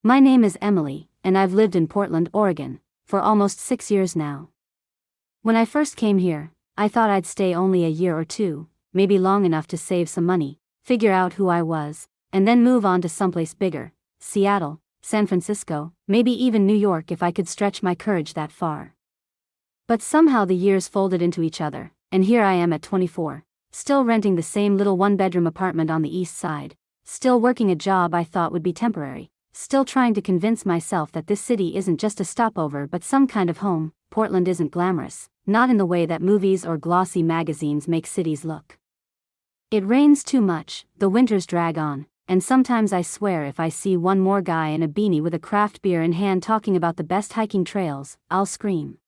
My name is Emily, and I've lived in Portland, Oregon, for almost 6 years now. When I first came here, I thought I'd stay only a year or two, maybe long enough to save some money, figure out who I was, and then move on to someplace bigger, Seattle, San Francisco, maybe even New York if I could stretch my courage that far. But somehow the years folded into each other, and here I am at 24, still renting the same little one-bedroom apartment on the east side, still working a job I thought would be temporary, still trying to convince myself that this city isn't just a stopover but some kind of home. Portland isn't glamorous, not in the way that movies or glossy magazines make cities look. It rains too much, the winters drag on, and sometimes I swear if I see one more guy in a beanie with a craft beer in hand talking about the best hiking trails, I'll scream.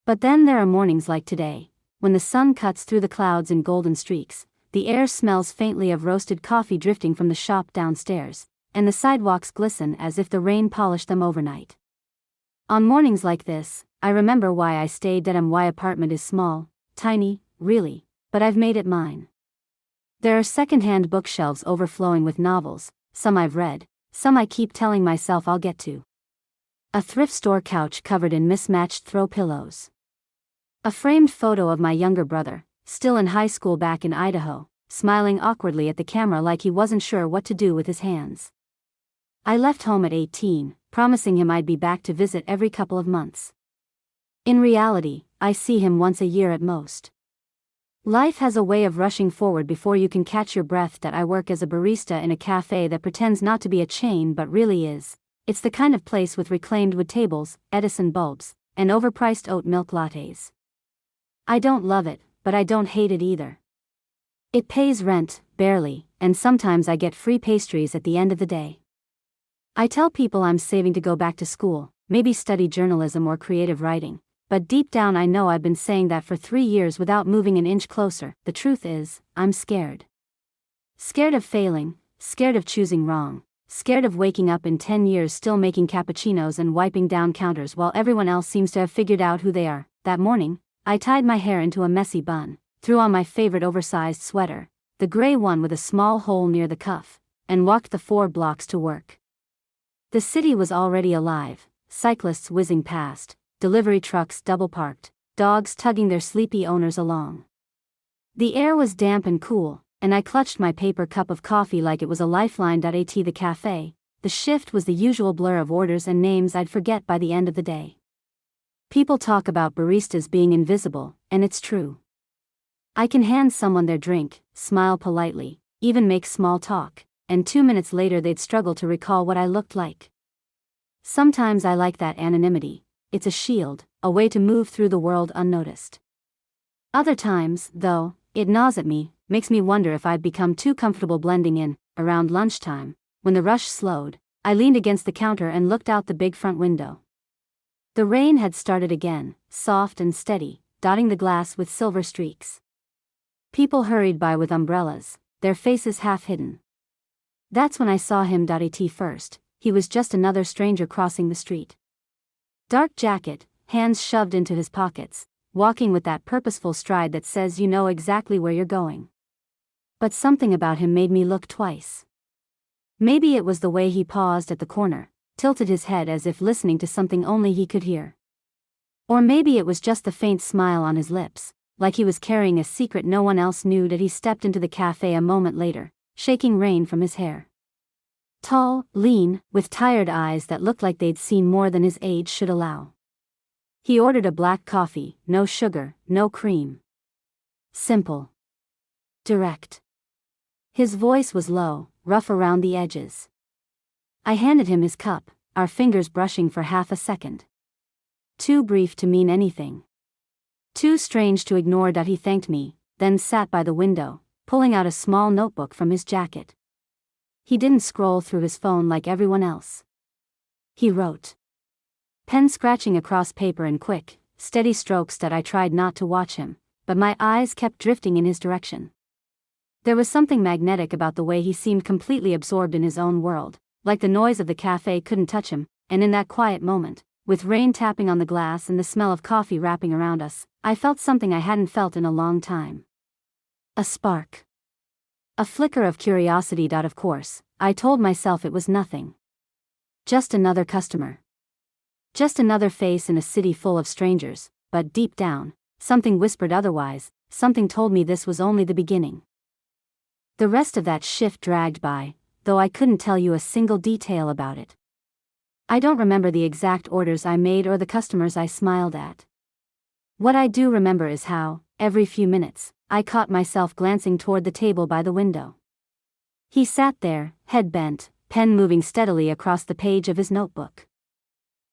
But then there are mornings like today, when the sun cuts through the clouds in golden streaks, the air smells faintly of roasted coffee drifting from the shop downstairs, and the sidewalks glisten as if the rain polished them overnight. On mornings like this, I remember why I stayed at my apartment is small, tiny, really, but I've made it mine. There are second-hand bookshelves overflowing with novels, some I've read, some I keep telling myself I'll get to. A thrift store couch covered in mismatched throw pillows. A framed photo of my younger brother, still in high school back in Idaho, smiling awkwardly at the camera like he wasn't sure what to do with his hands. I left home at 18, promising him I'd be back to visit every couple of months. In reality, I see him once a year at most. Life has a way of rushing forward before you can catch your breath. That I work as a barista in a cafe that pretends not to be a chain but really is. It's the kind of place with reclaimed wood tables, Edison bulbs, and overpriced oat milk lattes. I don't love it, but I don't hate it either. It pays rent, barely, and sometimes I get free pastries at the end of the day. I tell people I'm saving to go back to school, maybe study journalism or creative writing, but deep down I know I've been saying that for 3 years without moving an inch closer. The truth is, I'm scared. Scared of failing, scared of choosing wrong, scared of waking up in 10 years still making cappuccinos and wiping down counters while everyone else seems to have figured out who they are. That morning, I tied my hair into a messy bun, threw on my favorite oversized sweater, the gray one with a small hole near the cuff, and walked the 4 blocks to work. The city was already alive, cyclists whizzing past, delivery trucks double-parked, dogs tugging their sleepy owners along. The air was damp and cool, and I clutched my paper cup of coffee like it was a lifeline. At the cafe, the shift was the usual blur of orders and names I'd forget by the end of the day. People talk about baristas being invisible, and it's true. I can hand someone their drink, smile politely, even make small talk, and 2 minutes later they'd struggle to recall what I looked like. Sometimes I like that anonymity. It's a shield, a way to move through the world unnoticed. Other times, though, it gnaws at me, makes me wonder if I'd become too comfortable blending in. Around lunchtime, when the rush slowed, I leaned against the counter and looked out the big front window. The rain had started again, soft and steady, dotting the glass with silver streaks. People hurried by with umbrellas, their faces half hidden. That's when I saw him. First, he was just another stranger crossing the street. Dark jacket, hands shoved into his pockets, walking with that purposeful stride that says you know exactly where you're going. But something about him made me look twice. Maybe it was the way he paused at the corner, tilted his head as if listening to something only he could hear. Or maybe it was just the faint smile on his lips, like he was carrying a secret no one else knew. He stepped into the cafe a moment later, shaking rain from his hair. Tall, lean, with tired eyes that looked like they'd seen more than his age should allow. He ordered a black coffee, no sugar, no cream. Simple. Direct. His voice was low, rough around the edges. I handed him his cup, our fingers brushing for half a second. Too brief to mean anything. Too strange to ignore. He thanked me, then sat by the window, pulling out a small notebook from his jacket. He didn't scroll through his phone like everyone else. He wrote. Pen scratching across paper in quick, steady strokes. I tried not to watch him, but my eyes kept drifting in his direction. There was something magnetic about the way he seemed completely absorbed in his own world, like the noise of the cafe couldn't touch him, and in that quiet moment, with rain tapping on the glass and the smell of coffee wrapping around us, I felt something I hadn't felt in a long time. A spark. A flicker of curiosity. Of course, I told myself it was nothing. Just another customer. Just another face in a city full of strangers, but deep down, something whispered otherwise, something told me this was only the beginning. The rest of that shift dragged by, though I couldn't tell you a single detail about it. I don't remember the exact orders I made or the customers I smiled at. What I do remember is how, every few minutes, I caught myself glancing toward the table by the window. He sat there, head bent, pen moving steadily across the page of his notebook.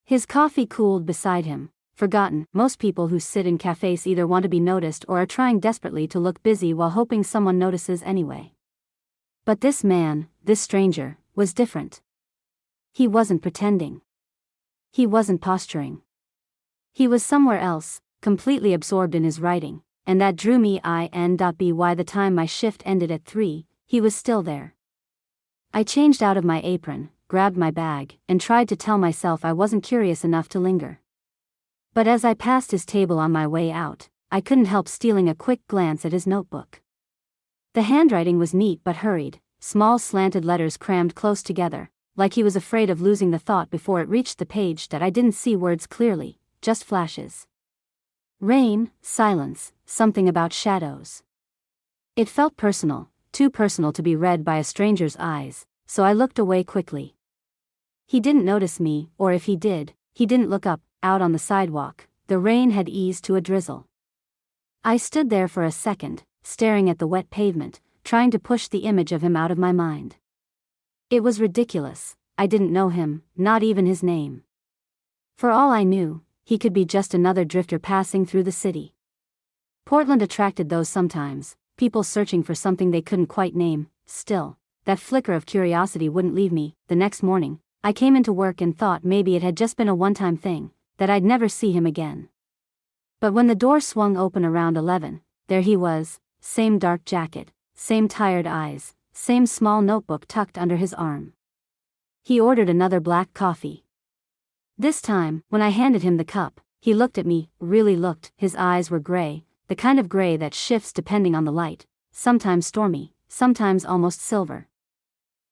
His coffee cooled beside him, forgotten. Most people who sit in cafes either want to be noticed or are trying desperately to look busy while hoping someone notices anyway. But this man, this stranger, was different. He wasn't pretending. He wasn't posturing. He was somewhere else, completely absorbed in his writing, and that drew me in. By the time my shift ended at 3, he was still there. I changed out of my apron, grabbed my bag, and tried to tell myself I wasn't curious enough to linger. But as I passed his table on my way out, I couldn't help stealing a quick glance at his notebook. The handwriting was neat but hurried, small slanted letters crammed close together, like he was afraid of losing the thought before it reached the page that I didn't see words clearly, just flashes. Rain, silence, something about shadows. It felt personal, too personal to be read by a stranger's eyes, so I looked away quickly. He didn't notice me, or if he did, he didn't look up. Out on the sidewalk, the rain had eased to a drizzle. I stood there for a second, staring at the wet pavement, trying to push the image of him out of my mind. It was ridiculous. I didn't know him, not even his name. For all I knew, he could be just another drifter passing through the city. Portland attracted those sometimes, people searching for something they couldn't quite name. Still, that flicker of curiosity wouldn't leave me. The next morning, I came into work and thought maybe it had just been a one-time thing, that I'd never see him again. But when the door swung open around 11, there he was, same dark jacket, same tired eyes, same small notebook tucked under his arm. He ordered another black coffee. This time, when I handed him the cup, he looked at me, really looked. His eyes were gray, the kind of gray that shifts depending on the light, sometimes stormy, sometimes almost silver.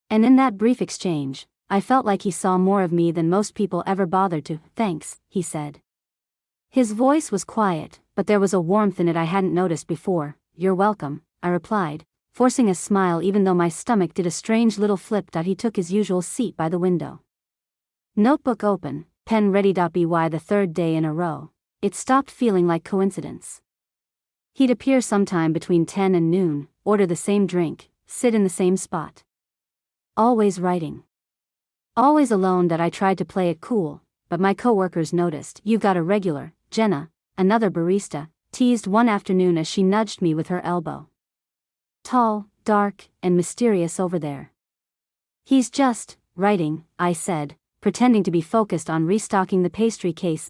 And in that brief exchange, I felt like he saw more of me than most people ever bothered to. "Thanks," he said. His voice was quiet, but there was a warmth in it I hadn't noticed before. "You're welcome," I replied, forcing a smile even though my stomach did a strange little flip. He took his usual seat by the window. Notebook open, pen ready. By the third day in a row, it stopped feeling like coincidence. He'd appear sometime between 10 and noon, order the same drink, sit in the same spot. Always writing. Always alone. I tried to play it cool, but my coworkers noticed. "You've got a regular," Jenna, another barista, teased one afternoon as she nudged me with her elbow. "Tall, dark, and mysterious over there." "He's just writing," I said, pretending to be focused on restocking the pastry case.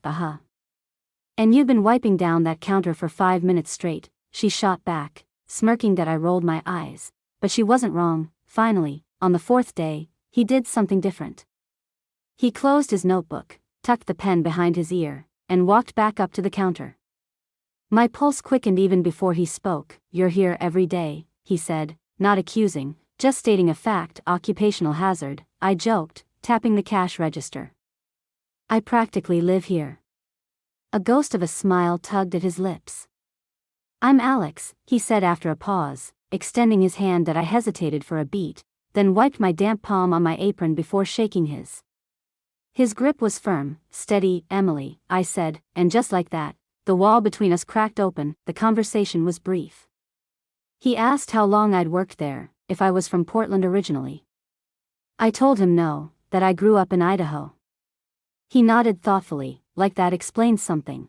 "And you've been wiping down that counter for 5 minutes straight," she shot back, smirking. I rolled my eyes, but she wasn't wrong. Finally, on the 4th day, he did something different. He closed his notebook, tucked the pen behind his ear, and walked back up to the counter. My pulse quickened even before he spoke. "You're here every day," he said, not accusing, just stating a fact. "Occupational hazard," I joked, tapping the cash register. "I practically live here." A ghost of a smile tugged at his lips. "I'm Alex," he said after a pause, extending his hand. I hesitated for a beat, then wiped my damp palm on my apron before shaking his. His grip was firm, steady. "Emily," I said, and just like that, the wall between us cracked open. The conversation was brief. He asked how long I'd worked there, if I was from Portland originally. I told him no, that I grew up in Idaho. He nodded thoughtfully, like that explained something.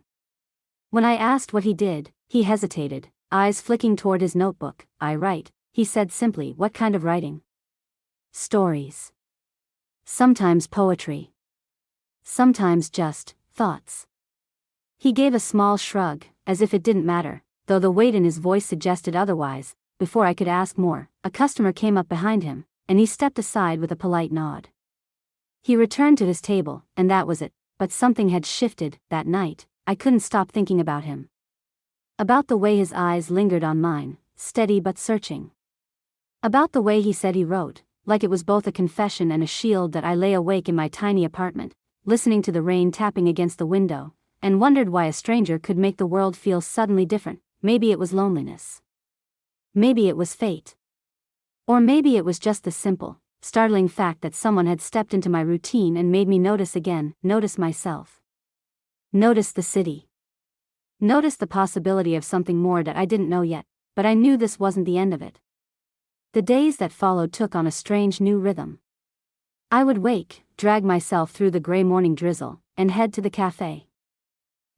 When I asked what he did, he hesitated, eyes flicking toward his notebook. "I write," he said simply. "What kind of writing?" "Stories. Sometimes poetry. Sometimes just thoughts." He gave a small shrug, as if it didn't matter, though the weight in his voice suggested otherwise. Before I could ask more, a customer came up behind him, and he stepped aside with a polite nod. He returned to his table, and that was it. But something had shifted. That night, I couldn't stop thinking about him. About the way his eyes lingered on mine, steady but searching. About the way he said he wrote, like it was both a confession and a shield that I lay awake in my tiny apartment, listening to the rain tapping against the window, and wondered why a stranger could make the world feel suddenly different. Maybe it was loneliness. Maybe it was fate. Or maybe it was just the simple, startling fact that someone had stepped into my routine and made me notice again, notice myself. Notice the city. Notice the possibility of something more that I didn't know yet, but I knew this wasn't the end of it. The days that followed took on a strange new rhythm. I would wake, drag myself through the gray morning drizzle, and head to the cafe.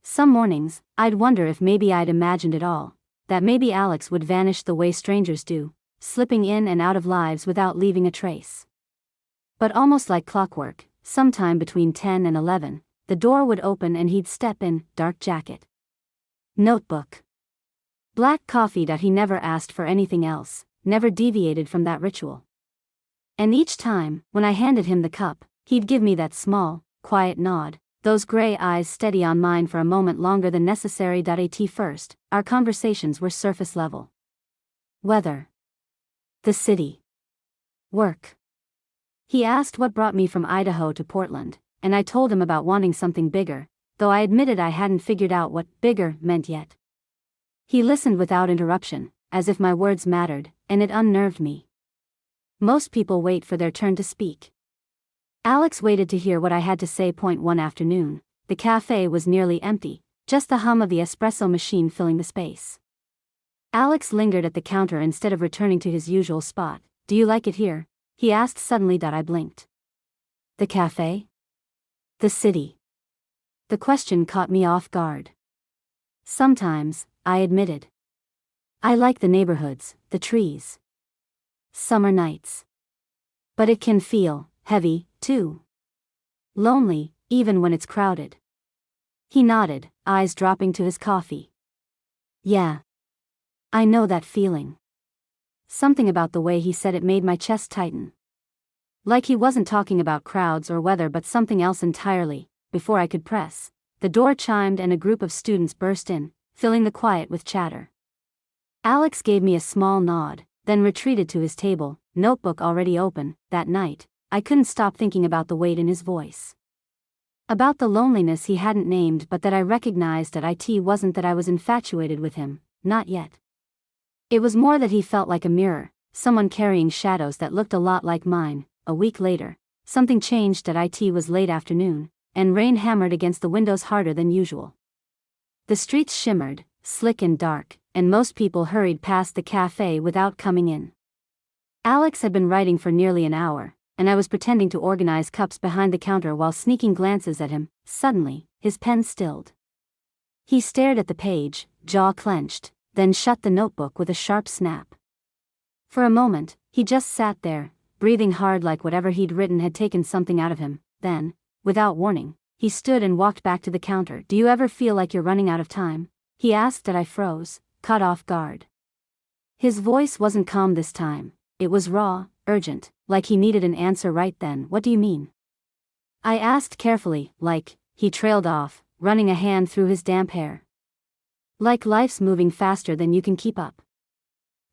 Some mornings, I'd wonder if maybe I'd imagined it all, that maybe Alex would vanish the way strangers do, slipping in and out of lives without leaving a trace. But almost like clockwork, sometime between 10 and 11, the door would open and he'd step in, dark jacket, notebook, black coffee. That he never asked for anything else, never deviated from that ritual. And each time, when I handed him the cup, he'd give me that small, quiet nod, those gray eyes steady on mine for a moment longer than necessary. At first, our conversations were surface level. Weather. The city. Work. He asked what brought me from Idaho to Portland, and I told him about wanting something bigger, though I admitted I hadn't figured out what bigger meant yet. He listened without interruption, as if my words mattered, and it unnerved me. Most people wait for their turn to speak. Alex waited to hear what I had to say. One afternoon, the cafe was nearly empty, just the hum of the espresso machine filling the space. Alex lingered at the counter instead of returning to his usual spot. "Do you like it here?" he asked suddenly. I blinked. The cafe? The city? The question caught me off guard. Sometimes, I admitted. I like the neighborhoods, the trees. Summer nights. But it can feel heavy, too. Lonely, even when it's crowded. He nodded, eyes dropping to his coffee. Yeah. I know that feeling. Something about the way he said it made my chest tighten. Like he wasn't talking about crowds or weather but something else entirely. Before I could press, the door chimed and a group of students burst in, filling the quiet with chatter. Alex gave me a small nod, then retreated to his table, notebook already open. That night, I couldn't stop thinking about the weight in his voice. About the loneliness he hadn't named, but that I recognized. It wasn't that I was infatuated with him, not yet. It was more that he felt like a mirror, someone carrying shadows that looked a lot like mine. A week later, something changed. It was late afternoon, and rain hammered against the windows harder than usual. The streets shimmered, slick and dark, and most people hurried past the cafe without coming in. Alex had been writing for nearly an hour, and I was pretending to organize cups behind the counter while sneaking glances at him. Suddenly, his pen stilled. He stared at the page, jaw clenched, then shut the notebook with a sharp snap. For a moment, he just sat there, breathing hard like whatever he'd written had taken something out of him. Then, without warning, he stood and walked back to the counter. "Do you ever feel like you're running out of time?" he asked. I froze, caught off guard. His voice wasn't calm this time, it was raw, urgent, like he needed an answer right then. "What do you mean?" I asked carefully. "Like," he trailed off, running a hand through his damp hair. "Like life's moving faster than you can keep up.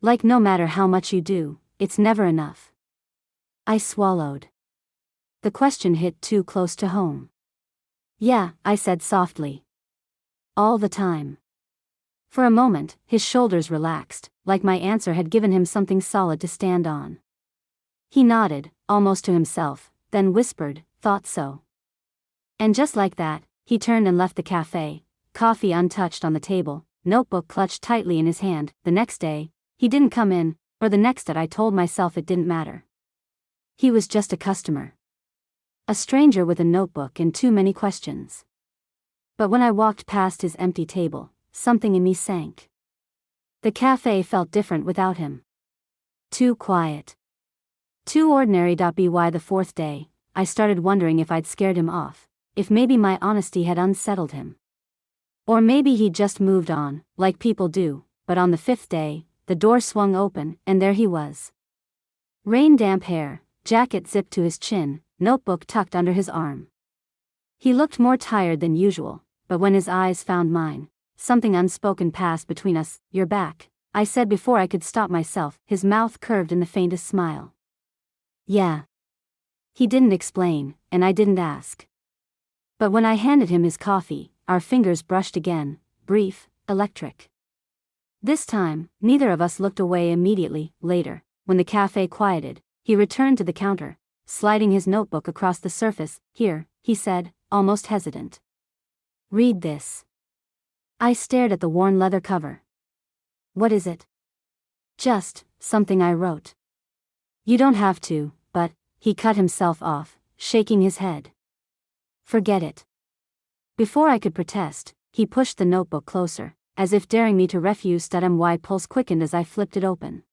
Like no matter how much you do, it's never enough." I swallowed. The question hit too close to home. "Yeah," I said softly. "All the time." For a moment, his shoulders relaxed, like my answer had given him something solid to stand on. He nodded, almost to himself, then whispered, "Thought so." And just like that, he turned and left the cafe, coffee untouched on the table, notebook clutched tightly in his hand. The next day, he didn't come in, or the next that I told myself it didn't matter. He was just a customer. A stranger with a notebook and too many questions. But when I walked past his empty table, something in me sank. The cafe felt different without him. Too quiet. Too ordinary. By the fourth day, I started wondering if I'd scared him off, if maybe my honesty had unsettled him. Or maybe he'd just moved on, like people do. But on the fifth day, the door swung open, and there he was. Rain-damp hair, jacket zipped to his chin, notebook tucked under his arm. He looked more tired than usual, but when his eyes found mine, something unspoken passed between us. "You're back," I said before I could stop myself. His mouth curved in the faintest smile. Yeah. He didn't explain, and I didn't ask. But when I handed him his coffee, our fingers brushed again, brief, electric. This time, neither of us looked away immediately. Later, when the cafe quieted, he returned to the counter, sliding his notebook across the surface. Here, he said, almost hesitant. Read this. I stared at the worn leather cover. What is it? Just something I wrote. You don't have to, but, he cut himself off, shaking his head. Forget it. Before I could protest, he pushed the notebook closer, as if daring me to refuse. My pulse quickened as I flipped it open.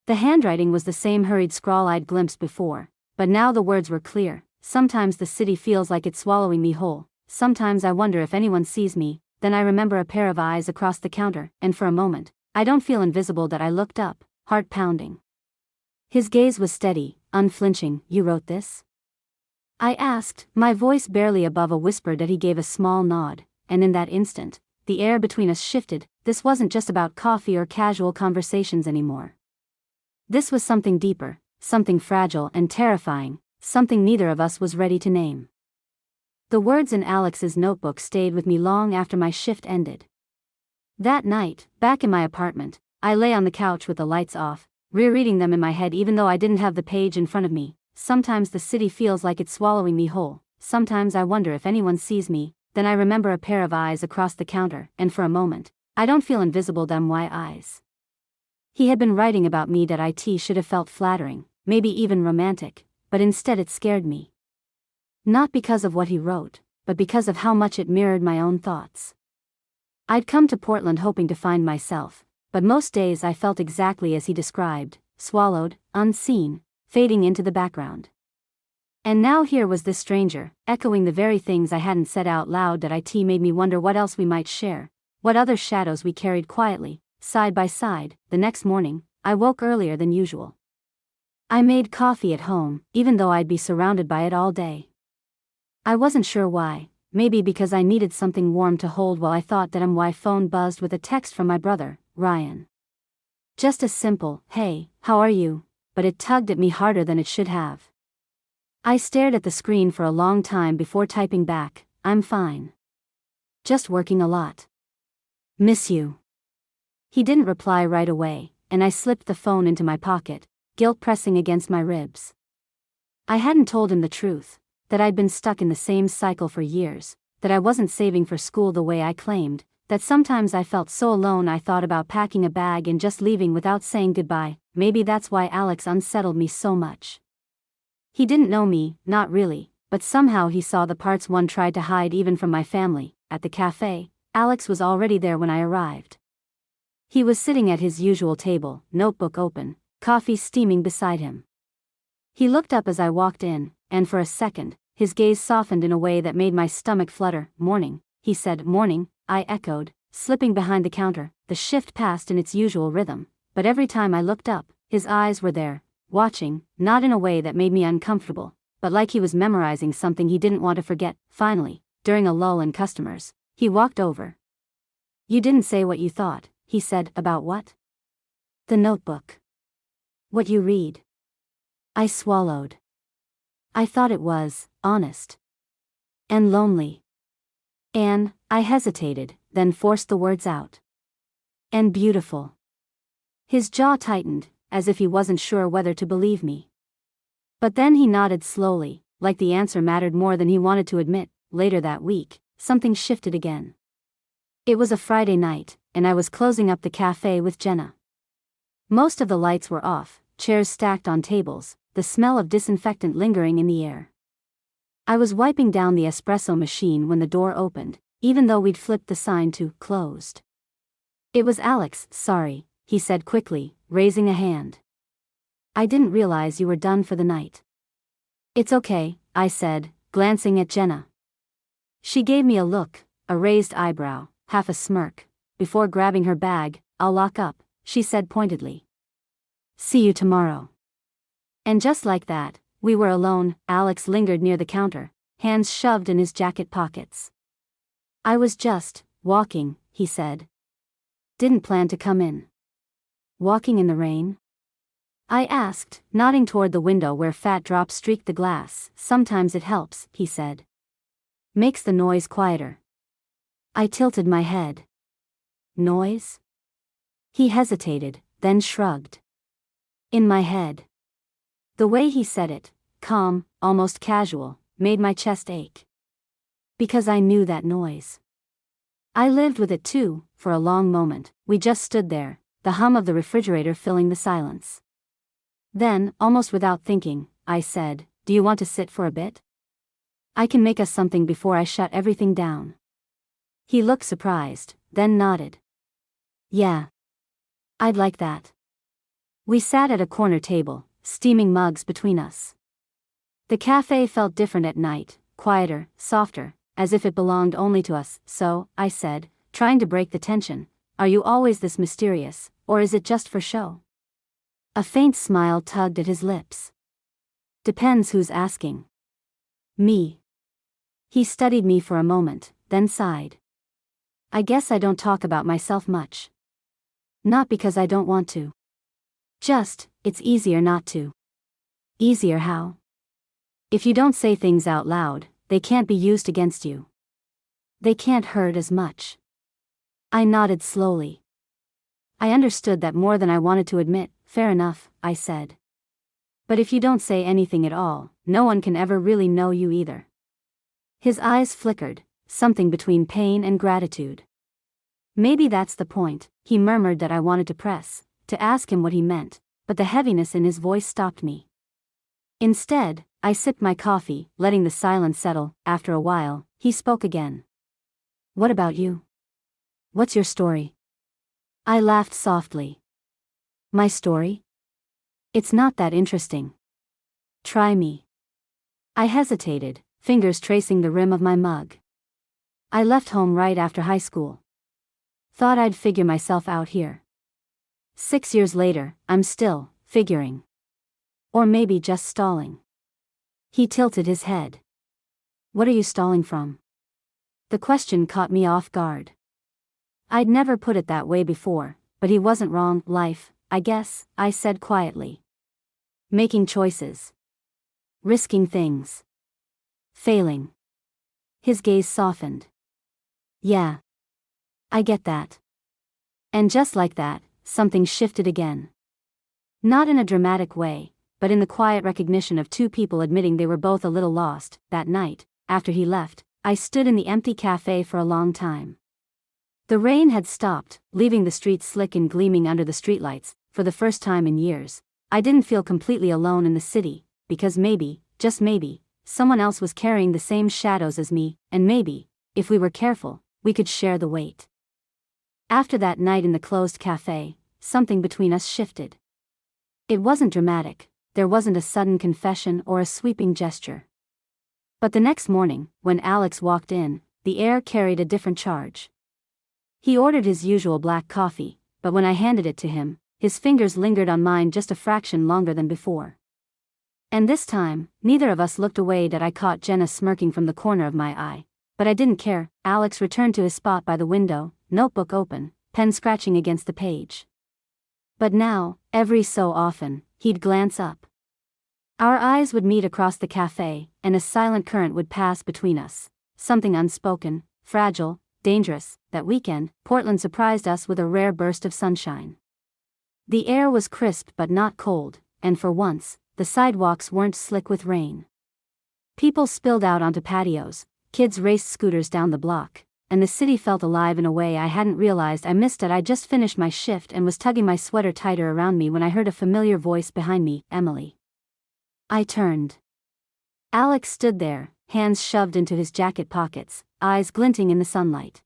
The handwriting was the same hurried scrawl I'd glimpsed before, but now the words were clear. Sometimes the city feels like it's swallowing me whole. Sometimes I wonder if anyone sees me. Then I remember a pair of eyes across the counter, and for a moment, I don't feel invisible. I looked up, heart pounding. His gaze was steady, unflinching. You wrote this? I asked, my voice barely above a whisper. He gave a small nod, and in that instant, the air between us shifted. This wasn't just about coffee or casual conversations anymore. This was something deeper, something fragile and terrifying, something neither of us was ready to name. The words in Alex's notebook stayed with me long after my shift ended. That night, back in my apartment, I lay on the couch with the lights off, rereading them in my head even though I didn't have the page in front of me. Sometimes the city feels like it's swallowing me whole. Sometimes I wonder if anyone sees me. Then I remember a pair of eyes across the counter, and for a moment, I don't feel invisible. My eyes. He had been writing about me. It should have felt flattering, maybe even romantic, but instead it scared me. Not because of what he wrote, but because of how much it mirrored my own thoughts. I'd come to Portland hoping to find myself, but most days I felt exactly as he described, swallowed, unseen, fading into the background. And now here was this stranger, echoing the very things I hadn't said out loud. It made me wonder what else we might share, what other shadows we carried quietly, side by side. The next morning, I woke earlier than usual. I made coffee at home, even though I'd be surrounded by it all day. I wasn't sure why, maybe because I needed something warm to hold while I thought. My phone buzzed with a text from my brother, Ryan. Just a simple, hey, how are you? But it tugged at me harder than it should have. I stared at the screen for a long time before typing back, I'm fine. Just working a lot. Miss you. He didn't reply right away, and I slipped the phone into my pocket, guilt pressing against my ribs. I hadn't told him the truth, that I'd been stuck in the same cycle for years, that I wasn't saving for school the way I claimed, that sometimes I felt so alone I thought about packing a bag and just leaving without saying goodbye. Maybe that's why Alex unsettled me so much. He didn't know me, not really, but somehow he saw the parts one tried to hide even from my family. At the cafe, Alex was already there when I arrived. He was sitting at his usual table, notebook open, coffee steaming beside him. He looked up as I walked in, and for a second, his gaze softened in a way that made my stomach flutter. Morning, he said. Morning, I echoed, slipping behind the counter. The shift passed in its usual rhythm, but every time I looked up, his eyes were there, watching, not in a way that made me uncomfortable, but like he was memorizing something he didn't want to forget. Finally, during a lull in customers, he walked over. You didn't say what you thought, he said. About what? The notebook. What you read. I swallowed. I thought it was honest. And lonely. And I hesitated, then forced the words out. And beautiful. His jaw tightened, as if he wasn't sure whether to believe me. But then he nodded slowly, like the answer mattered more than he wanted to admit. Later that week, something shifted again. It was a Friday night, and I was closing up the cafe with Jenna. Most of the lights were off, chairs stacked on tables, the smell of disinfectant lingering in the air. I was wiping down the espresso machine when the door opened, even though we'd flipped the sign to closed. It was Alex. Sorry, he said quickly, raising a hand. I didn't realize you were done for the night. It's okay, I said, glancing at Jenna. She gave me a look, a raised eyebrow, half a smirk. Before grabbing her bag, I'll lock up, she said pointedly. See you tomorrow. And just like that, we were alone. Alex lingered near the counter, hands shoved in his jacket pockets. I was just walking, he said. Didn't plan to come in. Walking in the rain? I asked, nodding toward the window where fat drops streaked the glass. Sometimes it helps, he said. Makes the noise quieter. I tilted my head. Noise? He hesitated, then shrugged. In my head. The way he said it, calm, almost casual, made my chest ache. Because I knew that noise. I lived with it too, for a long moment. We just stood there, the hum of the refrigerator filling the silence. Then, almost without thinking, I said, "Do you want to sit for a bit? I can make us something before I shut everything down." He looked surprised, then nodded. "Yeah. I'd like that." We sat at a corner table, steaming mugs between us. The cafe felt different at night, quieter, softer, as if it belonged only to us. "So," I said, trying to break the tension, "are you always this mysterious, or is it just for show?" A faint smile tugged at his lips. "Depends who's asking." "Me." He studied me for a moment, then sighed. "I guess I don't talk about myself much. Not because I don't want to. Just, it's easier not to." "Easier how?" "If you don't say things out loud, they can't be used against you. They can't hurt as much." I nodded slowly. I understood that more than I wanted to admit. "Fair enough," I said. "But if you don't say anything at all, no one can ever really know you either." His eyes flickered, something between pain and gratitude. "Maybe that's the point," he murmured. That I wanted to press, to ask him what he meant, but the heaviness in his voice stopped me. Instead, I sipped my coffee, letting the silence settle. After a while, he spoke again. "What about you? What's your story?" I laughed softly. "My story? It's not that interesting. Try me." I hesitated, fingers tracing the rim of my mug. "I left home right after high school. Thought I'd figure myself out here. 6 years later, I'm still figuring. Or maybe just stalling." He tilted his head. "What are you stalling from?" The question caught me off guard. I'd never put it that way before, but he wasn't wrong. "Life, I guess," I said quietly. "Making choices. Risking things. Failing." His gaze softened. "Yeah. I get that." And just like that, something shifted again. Not in a dramatic way, but in the quiet recognition of two people admitting they were both a little lost. That night, after he left, I stood in the empty cafe for a long time. The rain had stopped, leaving the streets slick and gleaming under the streetlights. For the first time in years, I didn't feel completely alone in the city, because maybe, just maybe, someone else was carrying the same shadows as me, and maybe, if we were careful, we could share the weight. After that night in the closed cafe, something between us shifted. It wasn't dramatic, there wasn't a sudden confession or a sweeping gesture. But the next morning, when Alex walked in, the air carried a different charge. He ordered his usual black coffee, but when I handed it to him, his fingers lingered on mine just a fraction longer than before. And this time, neither of us looked away. That I caught Jenna smirking from the corner of my eye. But I didn't care. Alex returned to his spot by the window, notebook open, pen scratching against the page. But now, every so often, he'd glance up. Our eyes would meet across the cafe, and a silent current would pass between us. Something unspoken, fragile, dangerous. That weekend, Portland surprised us with a rare burst of sunshine. The air was crisp but not cold, and for once, the sidewalks weren't slick with rain. People spilled out onto patios, kids raced scooters down the block, and the city felt alive in a way I hadn't realized I missed it. I just finished my shift and was tugging my sweater tighter around me when I heard a familiar voice behind me. "Emily." I turned. Alex stood there, hands shoved into his jacket pockets, eyes glinting in the sunlight.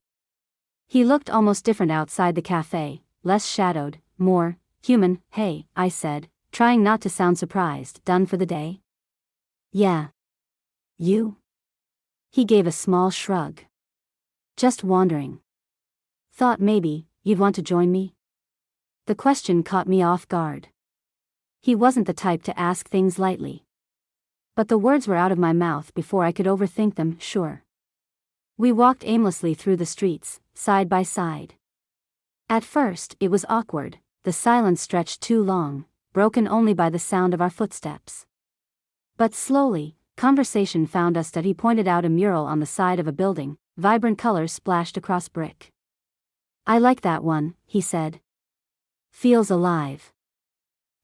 He looked almost different outside the cafe, less shadowed, more human. "Hey," I said, trying not to sound surprised. "Done for the day?" "Yeah. You?" He gave a small shrug. "Just wandering. Thought maybe you'd want to join me?" The question caught me off guard. He wasn't the type to ask things lightly. But the words were out of my mouth before I could overthink them. "Sure." We walked aimlessly through the streets, side by side. At first, it was awkward, the silence stretched too long, broken only by the sound of our footsteps. But slowly, conversation found us that he pointed out a mural on the side of a building, vibrant colors splashed across brick. "I like that one," he said. "Feels alive."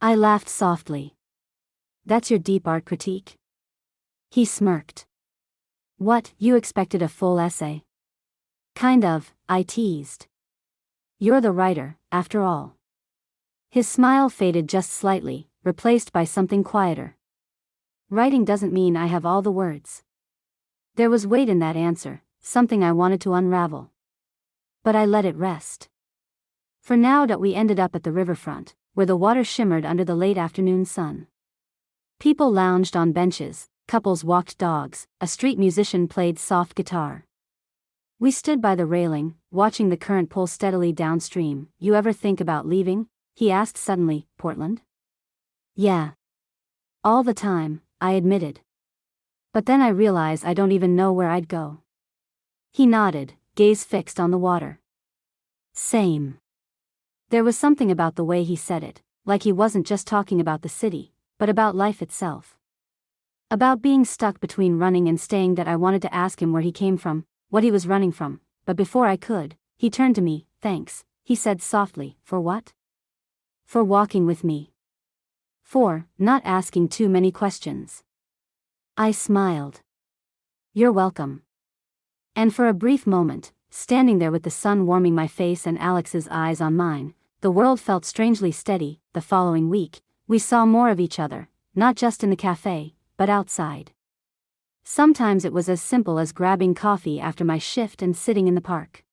I laughed softly. "That's your deep art critique?" He smirked. "What, you expected a full essay?" "Kind of," I teased. "You're the writer, after all." His smile faded just slightly, replaced by something quieter. "Writing doesn't mean I have all the words." There was weight in that answer, something I wanted to unravel. But I let it rest. For now that we ended up at the riverfront, where the water shimmered under the late afternoon sun. People lounged on benches, couples walked dogs, a street musician played soft guitar. We stood by the railing, watching the current pull steadily downstream. "You ever think about leaving?" he asked suddenly. "Portland?" "Yeah. All the time," I admitted. "But then I realize I don't even know where I'd go." He nodded, gaze fixed on the water. "Same." There was something about the way he said it, like he wasn't just talking about the city, but about life itself. About being stuck between running and staying, that I wanted to ask him where he came from, what he was running from, but before I could, he turned to me. "Thanks," he said softly. "For what?" "For walking with me. For not asking too many questions." I smiled. "You're welcome." And for a brief moment, standing there with the sun warming my face and Alex's eyes on mine, the world felt strangely steady. The following week, we saw more of each other, not just in the cafe, but outside. Sometimes it was as simple as grabbing coffee after my shift and sitting in the park.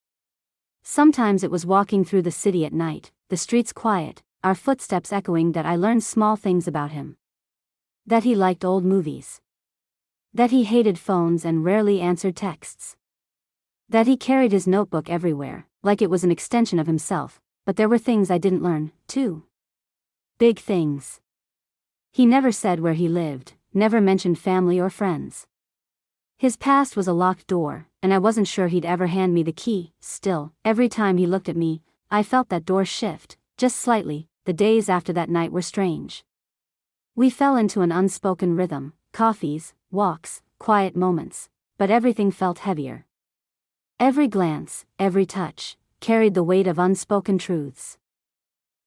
Sometimes it was walking through the city at night, the streets quiet, our footsteps echoing. That I learned small things about him. That he liked old movies. That he hated phones and rarely answered texts. That he carried his notebook everywhere, like it was an extension of himself. But there were things I didn't learn, too. Big things. He never said where he lived, never mentioned family or friends. His past was a locked door, and I wasn't sure he'd ever hand me the key. Still, every time he looked at me, I felt that door shift, just slightly. The days after that night were strange. We fell into an unspoken rhythm, coffees, walks, quiet moments, but everything felt heavier. Every glance, every touch, carried the weight of unspoken truths.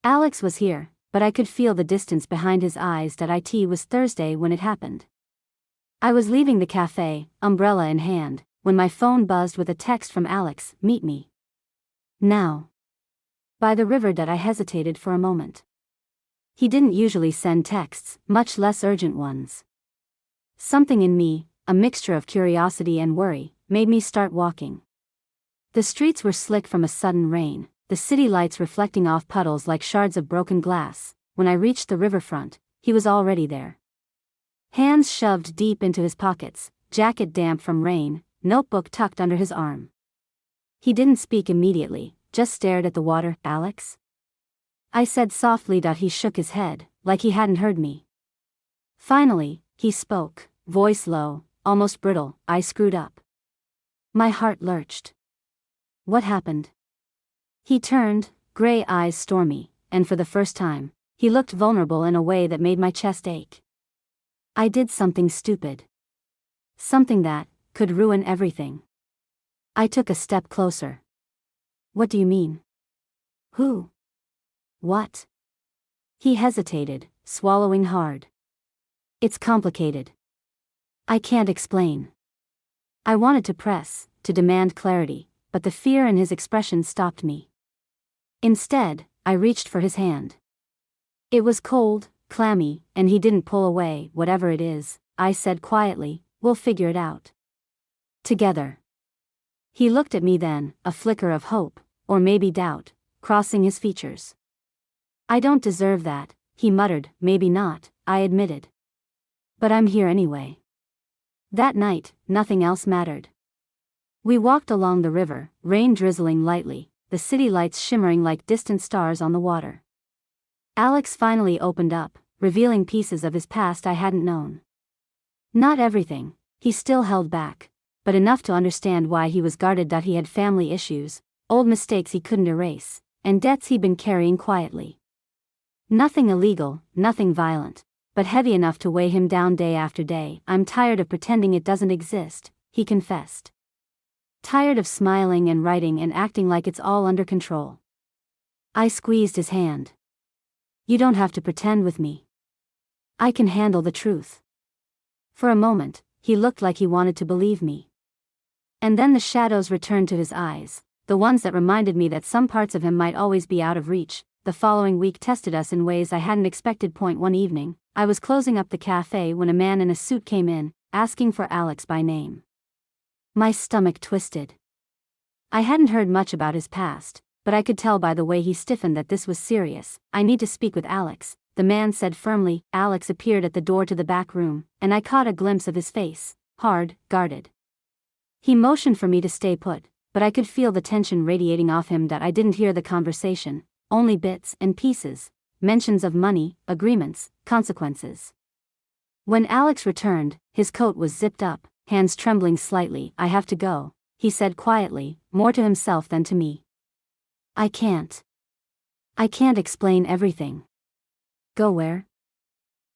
Alex was here, but I could feel the distance behind his eyes. It was Thursday when it happened. I was leaving the cafe, umbrella in hand, when my phone buzzed with a text from Alex. "Meet me now by the river." I hesitated for a moment. He didn't usually send texts, much less urgent ones. Something in me, a mixture of curiosity and worry, made me start walking. The streets were slick from a sudden rain, the city lights reflecting off puddles like shards of broken glass. When I reached the riverfront, he was already there. Hands shoved deep into his pockets, jacket damp from rain, notebook tucked under his arm. He didn't speak immediately, just stared at the water. "Alex?" I said softly. He shook his head, like he hadn't heard me. Finally, he spoke, voice low, almost brittle. "I screwed up." My heart lurched. "What happened?" He turned, gray eyes stormy, and for the first time, he looked vulnerable in a way that made my chest ache. "I did something stupid. Something that could ruin everything." I took a step closer. "What do you mean? Who? What?" He hesitated, swallowing hard. "It's complicated. I can't explain." I wanted to press, to demand clarity, but the fear in his expression stopped me. Instead, I reached for his hand. It was cold, clammy, and he didn't pull away. "Whatever it is," I said quietly, "we'll figure it out together." He looked at me then, a flicker of hope, or maybe doubt, crossing his features. "I don't deserve that," he muttered. "Maybe not," I admitted. "But I'm here anyway." That night, nothing else mattered. We walked along the river, rain drizzling lightly, the city lights shimmering like distant stars on the water. Alex finally opened up, revealing pieces of his past I hadn't known. Not everything, he still held back, but enough to understand why he was guarded. He had family issues, old mistakes he couldn't erase, and debts he'd been carrying quietly. Nothing illegal, nothing violent, but heavy enough to weigh him down day after day. I'm tired of pretending it doesn't exist, he confessed. Tired of smiling and writing and acting like it's all under control. I squeezed his hand. You don't have to pretend with me. I can handle the truth. For a moment, he looked like he wanted to believe me. And then the shadows returned to his eyes, the ones that reminded me that some parts of him might always be out of reach. The following week tested us in ways I hadn't expected. One evening, I was closing up the cafe when a man in a suit came in, asking for Alex by name. My stomach twisted. I hadn't heard much about his past, but I could tell by the way he stiffened that this was serious. I need to speak with Alex, the man said firmly. Alex appeared at the door to the back room, and I caught a glimpse of his face, hard, guarded. He motioned for me to stay put, but I could feel the tension radiating off him. That I didn't hear the conversation, only bits and pieces, mentions of money, agreements, consequences. When Alex returned, his coat was zipped up, hands trembling slightly. I have to go, he said quietly, more to himself than to me. I can't explain everything. Go where?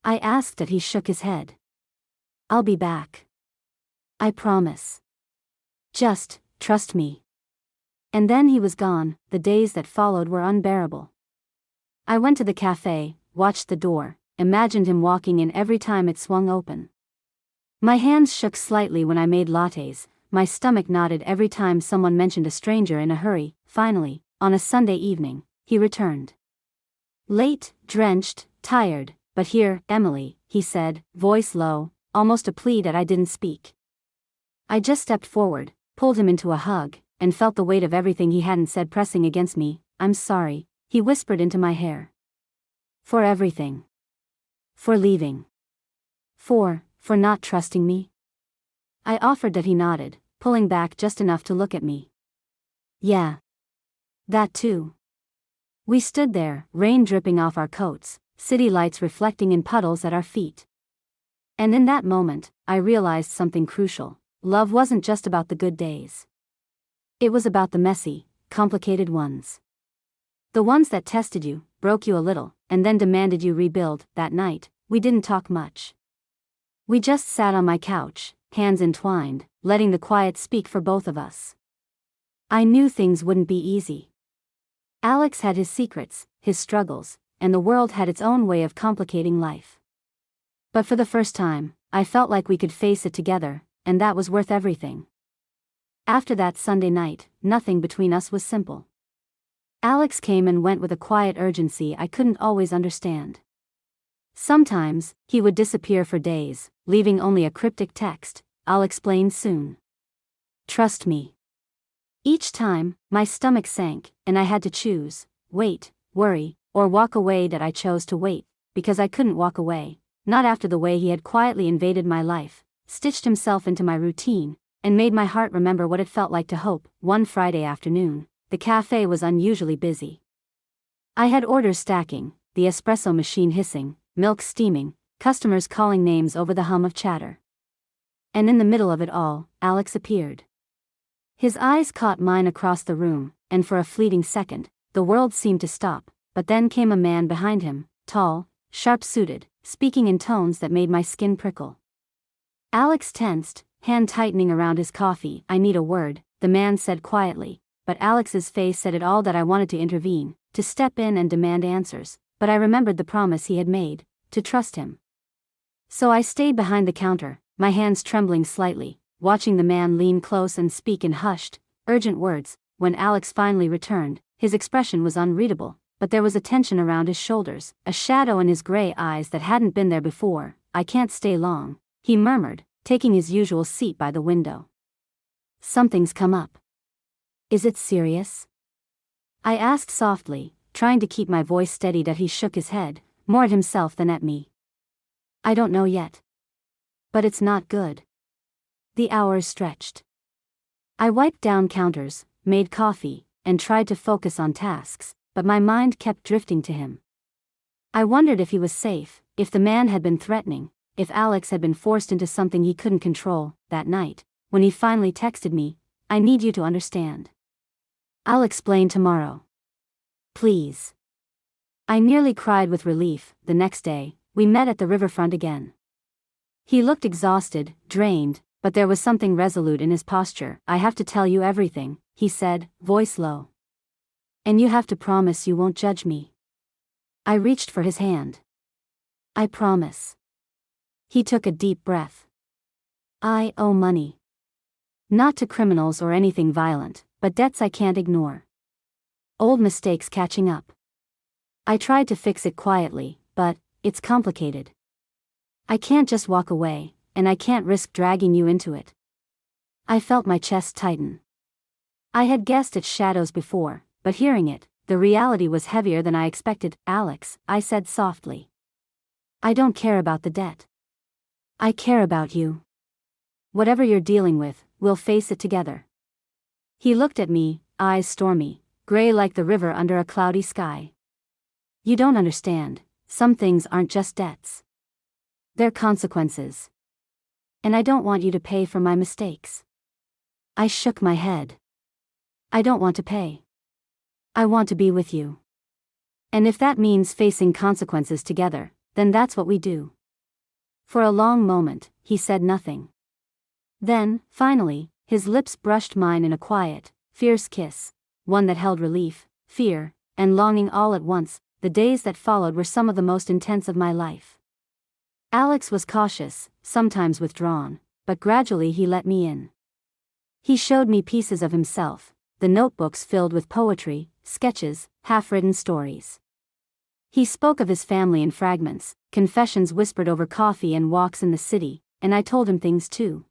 I asked and he shook his head. I'll be back. I promise. Just, trust me. And then he was gone. The days that followed were unbearable. I went to the cafe, watched the door, imagined him walking in every time it swung open. My hands shook slightly when I made lattes, my stomach knotted every time someone mentioned a stranger in a hurry. Finally, on a Sunday evening, he returned. Late, drenched, tired, but here, Emily, he said, voice low, almost a plea that I didn't speak. I just stepped forward, pulled him into a hug, and felt the weight of everything he hadn't said pressing against me. I'm sorry, he whispered into my hair. For everything. For leaving. For not trusting me. I offered that. He nodded, pulling back just enough to look at me. Yeah. That too. We stood there, rain dripping off our coats, city lights reflecting in puddles at our feet. And in that moment, I realized something crucial. Love wasn't just about the good days. It was about the messy, complicated ones. The ones that tested you, broke you a little, and then demanded you rebuild. That night, we didn't talk much. We just sat on my couch, hands entwined, letting the quiet speak for both of us. I knew things wouldn't be easy. Alex had his secrets, his struggles, and the world had its own way of complicating life. But for the first time, I felt like we could face it together, and that was worth everything. After that Sunday night, nothing between us was simple. Alex came and went with a quiet urgency I couldn't always understand. Sometimes, he would disappear for days, leaving only a cryptic text, "I'll explain soon. Trust me." Each time, my stomach sank, and I had to choose, wait, worry, or walk away. That I chose to wait, because I couldn't walk away, not after the way he had quietly invaded my life, stitched himself into my routine, and made my heart remember what it felt like to hope. One Friday afternoon, the cafe was unusually busy. I had orders stacking, the espresso machine hissing, milk steaming, customers calling names over the hum of chatter. And in the middle of it all, Alex appeared. His eyes caught mine across the room, and for a fleeting second, the world seemed to stop, but then came a man behind him, tall, sharp-suited, speaking in tones that made my skin prickle. Alex tensed, hand tightening around his coffee. "I need a word," the man said quietly, but Alex's face said it all. That I wanted to intervene, to step in and demand answers, but I remembered the promise he had made, to trust him. So I stayed behind the counter, my hands trembling slightly, watching the man lean close and speak in hushed, urgent words. When Alex finally returned, his expression was unreadable, but there was a tension around his shoulders, a shadow in his gray eyes that hadn't been there before. "I can't stay long," he murmured, taking his usual seat by the window. "Something's come up." "Is it serious?" I asked softly, trying to keep my voice steady. That he shook his head, more at himself than at me. "I don't know yet. But it's not good." The hours stretched. I wiped down counters, made coffee, and tried to focus on tasks, but my mind kept drifting to him. I wondered if he was safe, if the man had been threatening, if Alex had been forced into something he couldn't control. That night, when he finally texted me, "I need you to understand. I'll explain tomorrow. Please." I nearly cried with relief. The next day, we met at the riverfront again. He looked exhausted, drained, but there was something resolute in his posture. I have to tell you everything, he said, voice low. And you have to promise you won't judge me. I reached for his hand. I promise. He took a deep breath. I owe money. Not to criminals or anything violent, but debts I can't ignore. Old mistakes catching up. I tried to fix it quietly, but it's complicated. I can't just walk away, and I can't risk dragging you into it. I felt my chest tighten. I had guessed at shadows before, but hearing it, the reality was heavier than I expected. Alex, I said softly. I don't care about the debt. I care about you. Whatever you're dealing with, we'll face it together. He looked at me, eyes stormy, gray like the river under a cloudy sky. You don't understand, some things aren't just debts. They're consequences. And I don't want you to pay for my mistakes. I shook my head. I don't want to pay. I want to be with you. And if that means facing consequences together, then that's what we do. For a long moment, he said nothing. Then, finally, his lips brushed mine in a quiet, fierce kiss, one that held relief, fear, and longing all at once. The days that followed were some of the most intense of my life. Alex was cautious, sometimes withdrawn, but gradually he let me in. He showed me pieces of himself, the notebooks filled with poetry, sketches, half-written stories. He spoke of his family in fragments, confessions whispered over coffee and walks in the city, and I told him things too.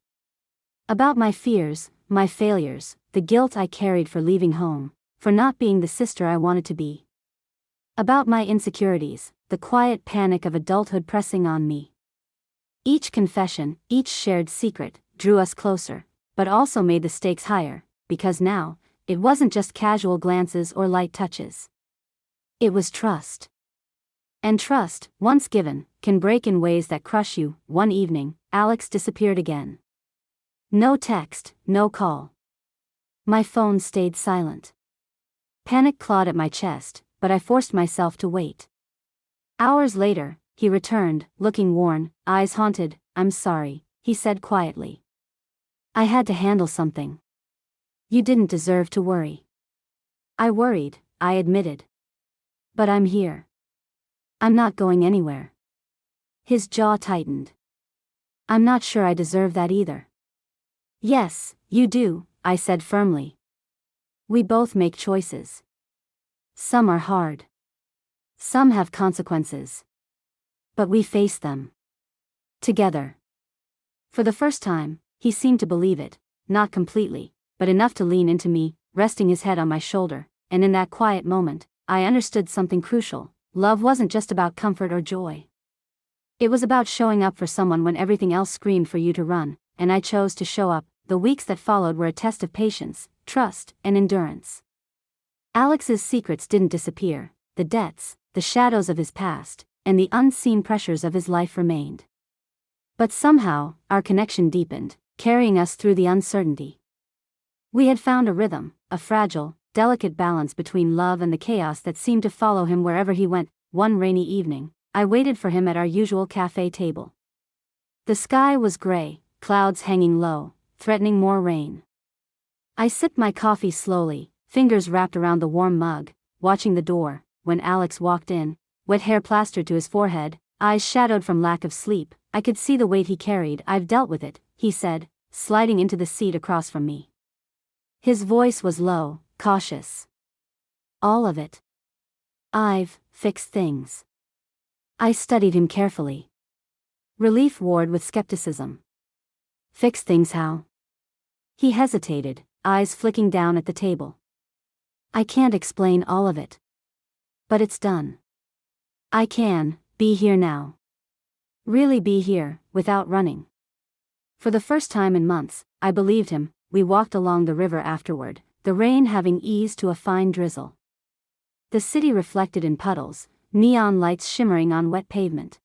About my fears, my failures, the guilt I carried for leaving home, for not being the sister I wanted to be. About my insecurities, the quiet panic of adulthood pressing on me. Each confession, each shared secret, drew us closer, but also made the stakes higher, because now, it wasn't just casual glances or light touches. It was trust. And trust, once given, can break in ways that crush you. One evening, Alex disappeared again. No text, no call. My phone stayed silent. Panic clawed at my chest, but I forced myself to wait. Hours later, he returned, looking worn, eyes haunted. I'm sorry, he said quietly. I had to handle something. You didn't deserve to worry. I worried, I admitted. But I'm here. I'm not going anywhere. His jaw tightened. I'm not sure I deserve that either. Yes, you do, I said firmly. We both make choices. Some are hard. Some have consequences. But we face them. Together. For the first time, he seemed to believe it, not completely, but enough to lean into me, resting his head on my shoulder, and in that quiet moment, I understood something crucial. Love wasn't just about comfort or joy. It was about showing up for someone when everything else screamed for you to run, and I chose to show up. The weeks that followed were a test of patience, trust, and endurance. Alex's secrets didn't disappear, the debts, the shadows of his past, and the unseen pressures of his life remained. But somehow, our connection deepened, carrying us through the uncertainty. We had found a rhythm, a fragile, delicate balance between love and the chaos that seemed to follow him wherever he went. One rainy evening, I waited for him at our usual cafe table. The sky was gray, clouds hanging low, threatening more rain. I sipped my coffee slowly, fingers wrapped around the warm mug, watching the door. When Alex walked in, wet hair plastered to his forehead, eyes shadowed from lack of sleep, I could see the weight he carried. I've dealt with it, he said, sliding into the seat across from me. His voice was low, cautious. All of it. I've fixed things. I studied him carefully. Relief warred with skepticism. Fix things how? He hesitated, eyes flicking down at the table. I can't explain all of it. But it's done. I can be here now. Really be here, without running. For the first time in months, I believed him. We walked along the river afterward, the rain having eased to a fine drizzle. The city reflected in puddles, neon lights shimmering on wet pavement.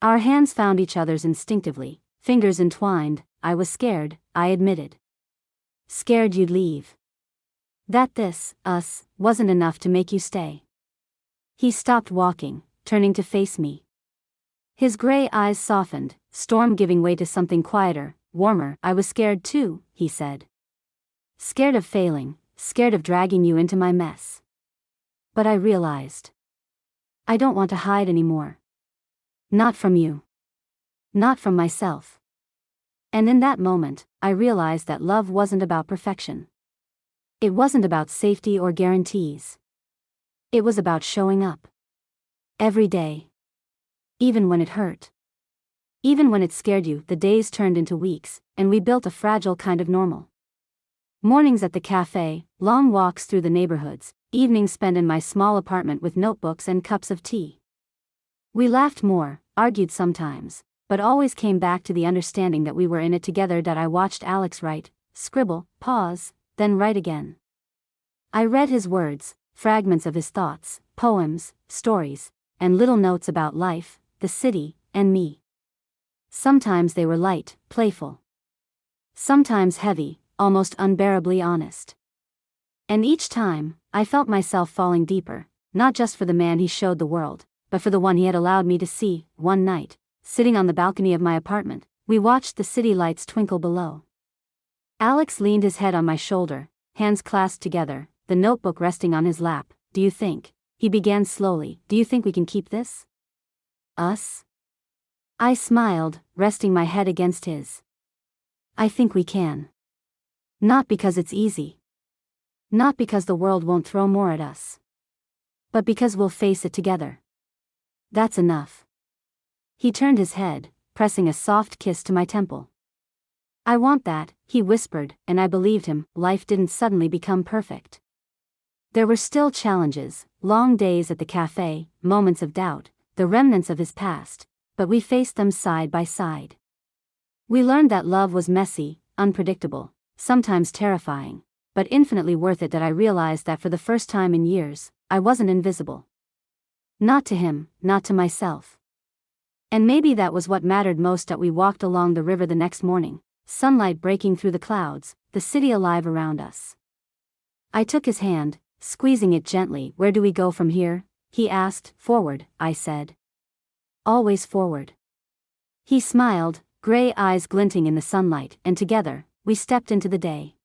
Our hands found each other's instinctively, fingers entwined. I was scared, I admitted. Scared you'd leave. That this, us, wasn't enough to make you stay. He stopped walking, turning to face me. His gray eyes softened, storm giving way to something quieter, warmer. I was scared too, he said. Scared of failing, scared of dragging you into my mess. But I realized. I don't want to hide anymore. Not from you. Not from myself. And in that moment, I realized that love wasn't about perfection. It wasn't about safety or guarantees. It was about showing up. Every day. Even when it hurt. Even when it scared you, the days turned into weeks, and we built a fragile kind of normal. Mornings at the cafe, long walks through the neighborhoods, evenings spent in my small apartment with notebooks and cups of tea. We laughed more, argued sometimes, but always came back to the understanding that we were in it together. That I watched Alex write, scribble, pause, then write again. I read his words, fragments of his thoughts, poems, stories, and little notes about life, the city, and me. Sometimes they were light, playful. Sometimes heavy, almost unbearably honest. And each time, I felt myself falling deeper, not just for the man he showed the world, but for the one he had allowed me to see. One night, sitting on the balcony of my apartment, we watched the city lights twinkle below. Alex leaned his head on my shoulder, hands clasped together, the notebook resting on his lap. Do you think, he began slowly, do you think we can keep this? Us? I smiled, resting my head against his. I think we can. Not because it's easy. Not because the world won't throw more at us. But because we'll face it together. That's enough. He turned his head, pressing a soft kiss to my temple. I want that, he whispered, and I believed him. Life didn't suddenly become perfect. There were still challenges, long days at the cafe, moments of doubt, the remnants of his past, but we faced them side by side. We learned that love was messy, unpredictable, sometimes terrifying, but infinitely worth it. That I realized that for the first time in years, I wasn't invisible. Not to him, not to myself. And maybe that was what mattered most. That we walked along the river the next morning, sunlight breaking through the clouds, the city alive around us. I took his hand, squeezing it gently. Where do we go from here? He asked. Forward, I said. Always forward. He smiled, gray eyes glinting in the sunlight, and together, we stepped into the day.